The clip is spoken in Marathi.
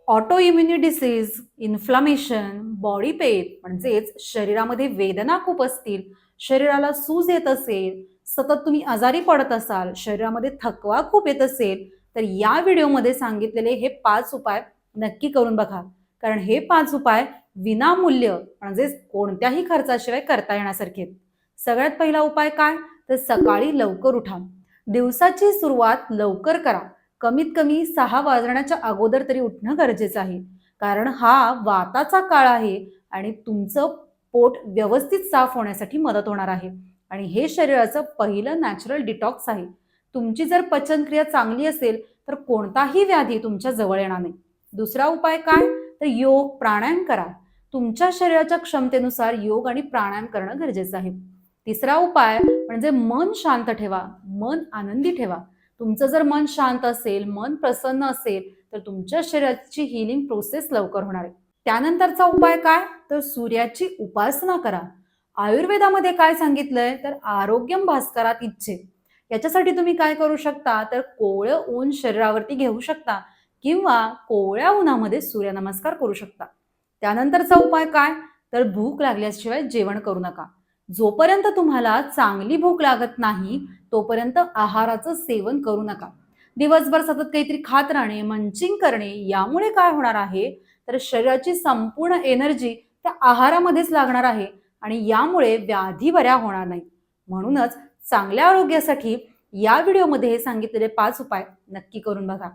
Auto इम्युनी disease, inflammation, body pain म्हणजेच शरीरामध्ये वेदना खूप असतील, शरीराला सूज येत असेल, सतत तुम्ही आजारी पडत असाल, शरीरामध्ये थकवा खूप येत असेल, तर या व्हिडिओमध्ये सांगितलेले हे 5 उपाय नक्की करून बघा. कारण हे 5 उपाय विनामूल्य म्हणजेच कोणत्याही खर्चाशिवाय करता येण्यासारखे आहेत. सगळ्यात पहिला उपाय काय? तर सकाळी लवकर उठा. दिवसाची सुरुवात लवकर करा. कमीत कमी 6 वाजण्याच्या अगोदर तरी उठणं गरजेचं आहे. कारण हा वाताचा काळ आहे आणि तुमचं पोट व्यवस्थित साफ होण्यासाठी मदत होणार आहे. आणि हे शरीराचं पहिलं नॅचरल डिटॉक्स आहे. तुमची जर पचनक्रिया चांगली असेल तर कोणताही व्याधी तुमच्या जवळ येणार नाही. दुसरा उपाय काय? तर योग, प्राणायाम करा. तुमच्या शरीराच्या क्षमतेनुसार योग आणि प्राणायाम करणं गरजेचं आहे. तिसरा उपाय म्हणजे मन शांत ठेवा, मन आनंदी ठेवा. तुमचं जर मन शांत असेल, मन प्रसन्न असेल, तर तुमच्या शरीराची हीलिंग प्रोसेस लवकर होणार आहे. त्यानंतरचा उपाय काय? तर सूर्याची उपासना करा. आयुर्वेदामध्ये काय सांगितलंय? तर आरोग्यम भास्करात इच्छे. याच्यासाठी तुम्ही काय करू शकता? तर कोवळं ऊन शरीरावरती घेऊ शकता किंवा कोवळ्या उन्हामध्ये सूर्यनमस्कार करू शकता. त्यानंतरचा उपाय काय? तर भूक लागल्याशिवाय जेवण करू नका. जोपर्यंत तुम्हाला चांगली भूक लागत नाही तोपर्यंत आहाराचं सेवन करू नका. दिवसभर सतत काहीतरी खात राहणे, मंचिंग करणे यामुळे काय होणार आहे? तर शरीराची संपूर्ण एनर्जी त्या आहारामध्येच लागणार आहे आणि यामुळे व्याधी बऱ्या होणार नाही. म्हणूनच चांगल्या आरोग्यासाठी या व्हिडिओमध्ये हे सांगितलेले 5 उपाय नक्की करून बघा.